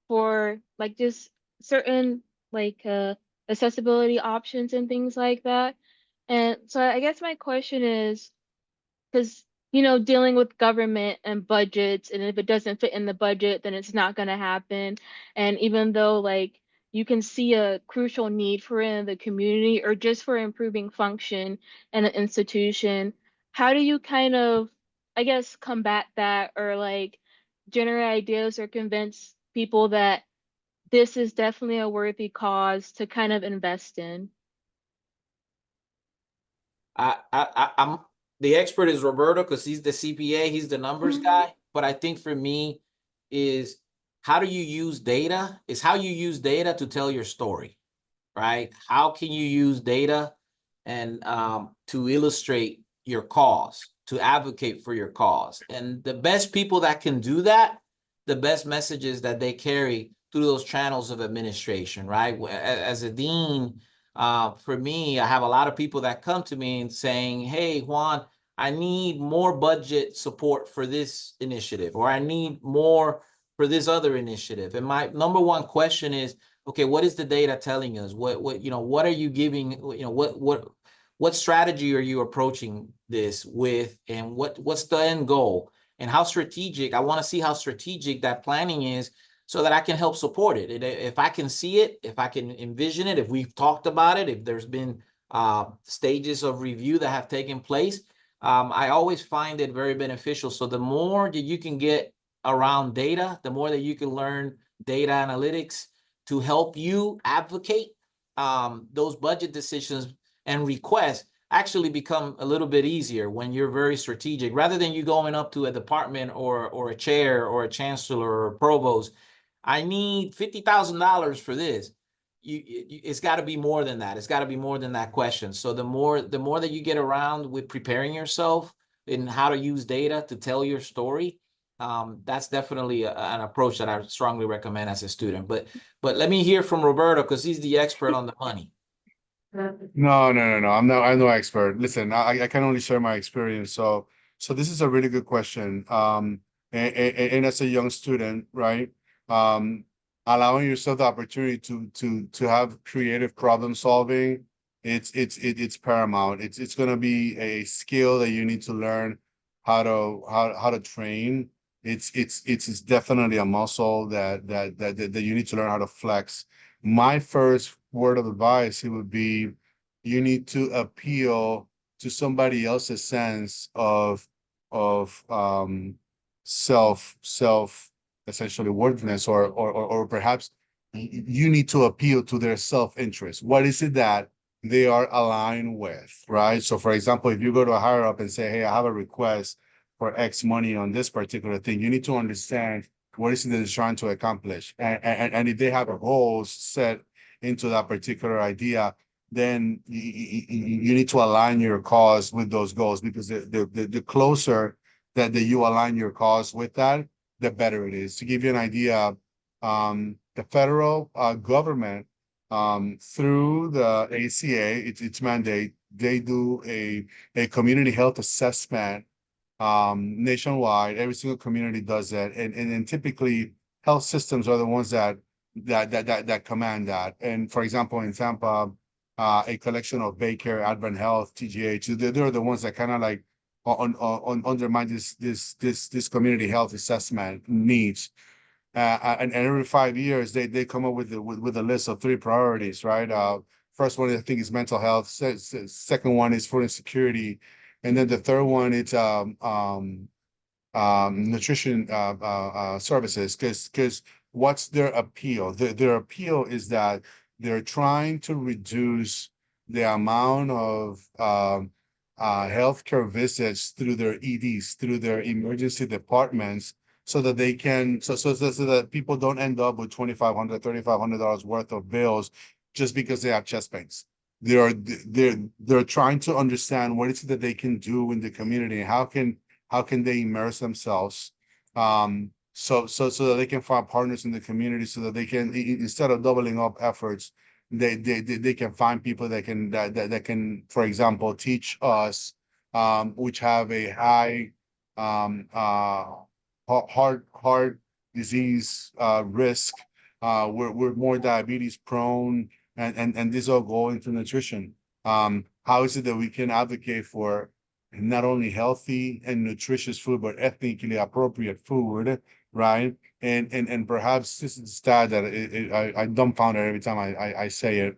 for like just certain like accessibility options and things like that. And so I guess my question is, because you know, dealing with government and budgets, and if it doesn't fit in the budget, then it's not going to happen. And even though like you can see a crucial need for it in the community or just for improving function in an institution, how do you kind of, I guess, combat that, or like generate ideas or convince people that this is definitely a worthy cause to kind of invest in? I'm the expert is Roberto, because he's the CPA, he's the numbers guy. But I think for me is how do you use data? Is how you use data to tell your story, right? How can you use data and to illustrate your cause, to advocate for your cause? And the best people that can do that, the best messages that they carry through those channels of administration, right? As a dean, for me, I have a lot of people that come to me and saying, hey, Juan, I need more budget support for this initiative, or I need more for this other initiative. And my number one question is, okay, what is the data telling us? What are you giving, what strategy are you approaching this with, and what's the end goal, and how strategic? I want to see how strategic that planning is, so that I can help support it. If I can see it, if I can envision it, if we've talked about it, if there's been stages of review that have taken place, I always find it very beneficial. So the more that you can get around data, the more that you can learn data analytics to help you advocate, those budget decisions and requests actually become a little bit easier when you're very strategic, rather than you going up to a department or a chair or a chancellor or a provost. I need $50,000 for this. It's got to be more than that. It's got to be more than that question. So the more that you get around with preparing yourself in how to use data to tell your story, that's definitely an approach that I strongly recommend as a student. But let me hear from Roberto, because he's the expert on the money. No. I'm no expert. Listen, I can only share my experience. So this is a really good question. And as a young student, right? Allowing yourself the opportunity to have creative problem solving, it's paramount. It's gonna be a skill that you need to learn how to train. it's definitely a muscle that you need to learn how to flex. My first word of advice, it would be, you need to appeal to somebody else's sense of self essentially worthiness, or perhaps you need to appeal to their self-interest. What is it that they are aligned with, right? So for example, if you go to a higher up and say, hey, I have a request for X money on this particular thing, you need to understand what is it that it's trying to accomplish. And if they have goals set into that particular idea, then you need to align your cause with those goals, because the closer that you align your cause with that, the better it is. To give you an idea, the federal government, through the ACA, its mandate, they do a community health assessment nationwide. Every single community does that, and typically health systems are the ones that command that. And for example, in Tampa, a collection of Baker, Advent Health, TGH, they're the ones that kind of like undermine this community health assessment needs. And every 5 years, they come up with a list of 3 priorities, right? First one, I think, is mental health. Second one is food insecurity, and then the third one, it's nutrition services. Because what's their appeal? Their appeal is that they're trying to reduce the amount of healthcare visits through their EDs, through their emergency departments, so that they can, so that people don't end up with $2,500, $3,500 worth of bills just because they have chest pains. They're trying to understand what is it that they can do in the community, and how can they immerse themselves, so that they can find partners in the community, so that they can, instead of doubling up efforts, they can find people that can, for example, teach us, which have a high heart disease risk. We're more diabetes prone, and this all go into nutrition. How is it that we can advocate for not only healthy and nutritious food, but ethnically appropriate food, right? And perhaps this is the stat that I dumbfounded every time I say it.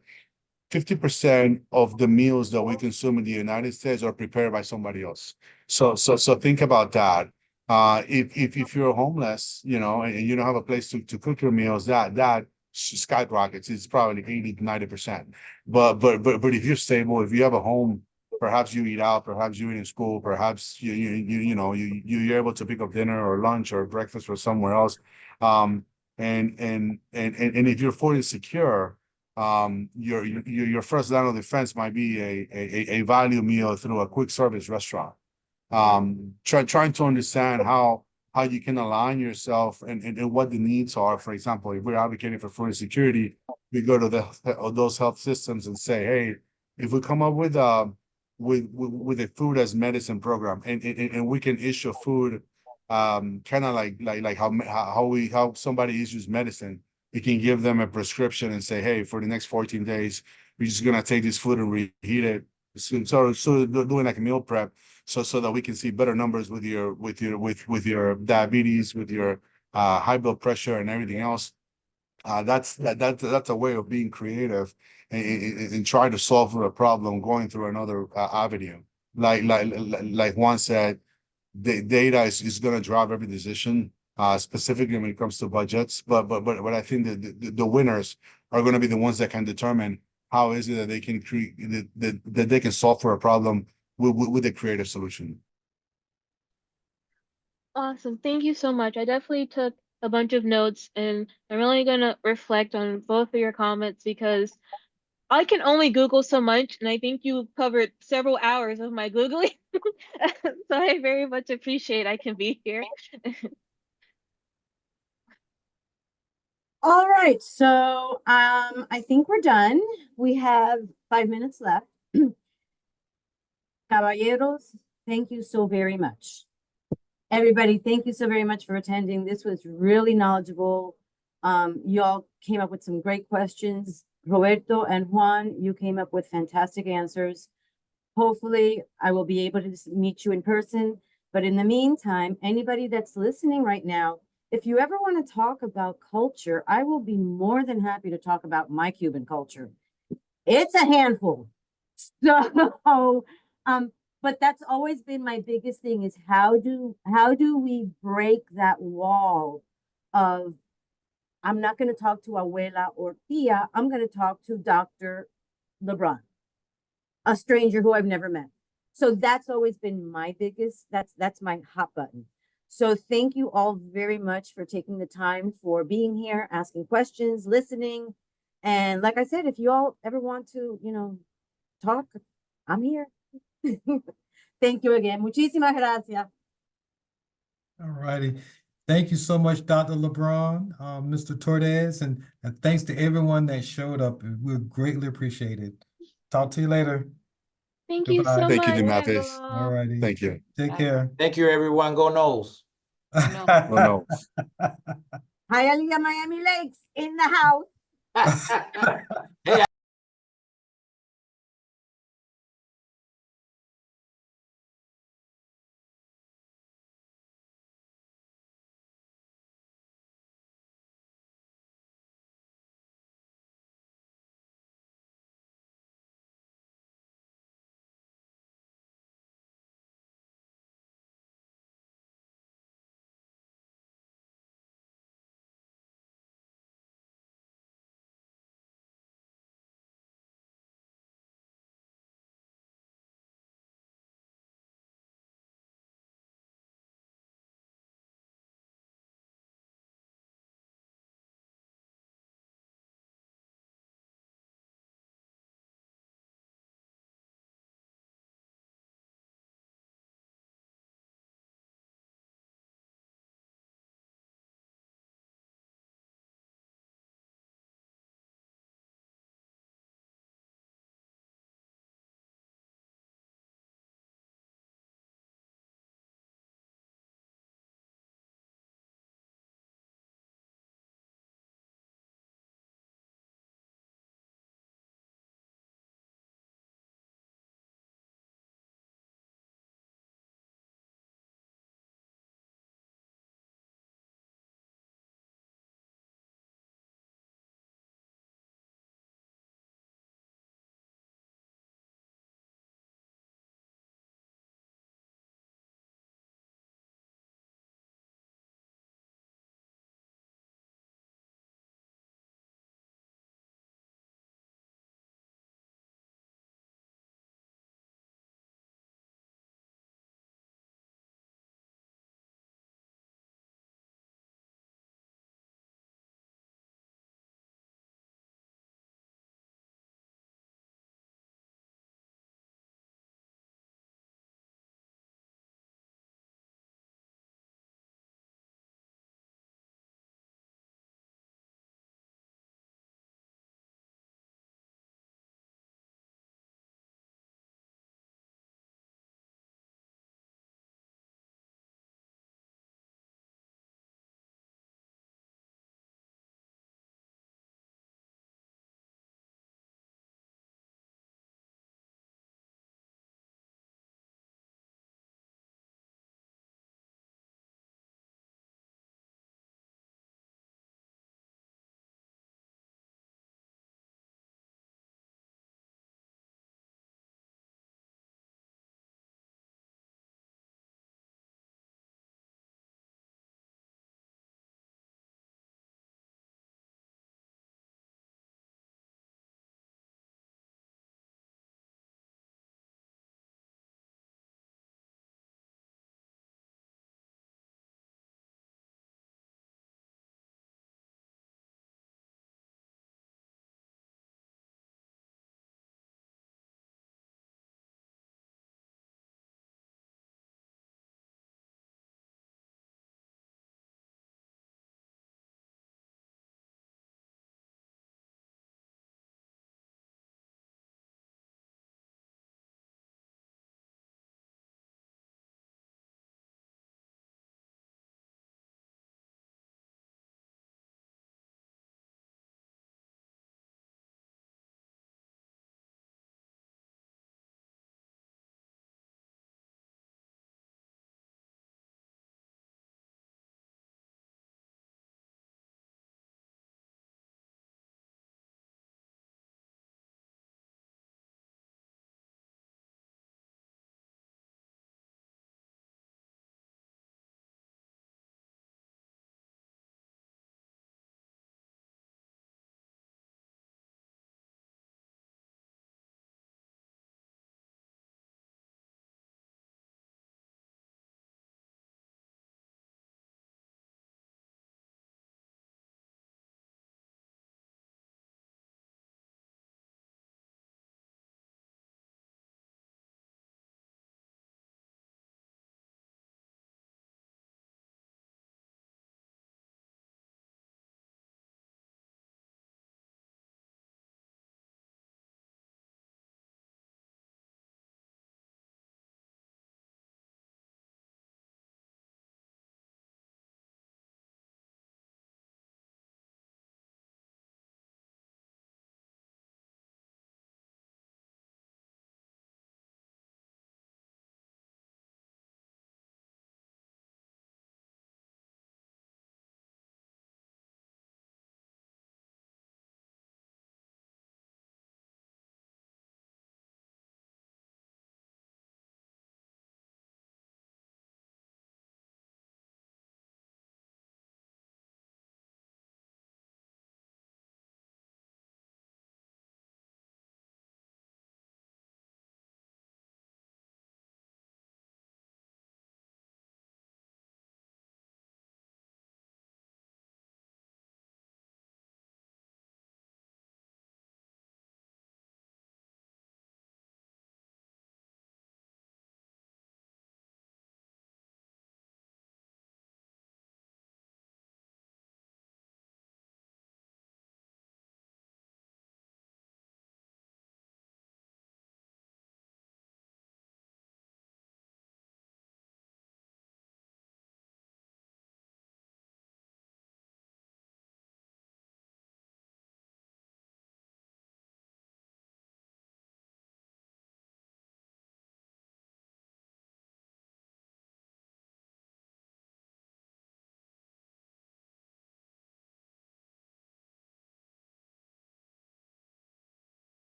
50% of the meals that we consume in the United States are prepared by somebody else. So think about that. If you're homeless, and you don't have a place to cook your meals, that skyrockets. It's probably 80-90%. But if you're stable, if you have a home, perhaps you eat out, perhaps you eat in school, perhaps you're able to pick up dinner or lunch or breakfast or somewhere else. And if you're food insecure, your first line of defense might be a value meal through a quick service restaurant. Trying to understand how you can align yourself and what the needs are. For example, if we're advocating for food insecurity, we go to those health systems and say, hey, if we come up with a food as medicine program, and we can issue food, kind of like how somebody issues medicine, we can give them a prescription and say, hey, for the next 14 days, we're just gonna take this food and reheat it. So doing like a meal prep, so that we can see better numbers with your diabetes, with your high blood pressure and everything else. That's a way of being creative and trying to solve a problem going through another avenue. Like Juan said, the data is going to drive every decision, specifically when it comes to budgets. But I think that the winners are going to be the ones that can determine how is it that they can create that they can solve for a problem with a creative solution. Awesome. Thank you so much. I definitely took a bunch of notes, and I'm really going to reflect on both of your comments, because I can only Google so much, and I think you covered several hours of my Googling. So I very much appreciate I can be here. All right, so I think we're done. We have 5 minutes left. Caballeros, thank you so very much. Everybody, thank you so very much for attending. This was really knowledgeable. You all came up with some great questions. Roberto and Juan, you came up with fantastic answers. Hopefully, I will be able to meet you in person, but But in the meantime, anybody that's listening right now, if you ever want to talk about culture, I will be more than happy to talk about my Cuban culture. It's a handful. So, but that's always been my biggest thing is how do we break that wall of I'm not going to talk to abuela or tia, I'm going to talk to Dr. LeBron, a stranger who I've never met. So that's always been my biggest, that's my hot button. So thank you all very much for taking the time for being here, asking questions, listening. And like I said, if you all ever want to, talk, I'm here. Thank you again. Muchísimas gracias. All righty. Thank you so much, Dr. LeBron, Mr. Torres, and thanks to everyone that showed up. We're greatly appreciated. Talk to you later. Thank you so Goodbye. Thank you, much. DeMathis. All righty. Thank you. Take care. Thank you, everyone. Go Noles. Oh, no. Hialeah, Miami Lakes in the house.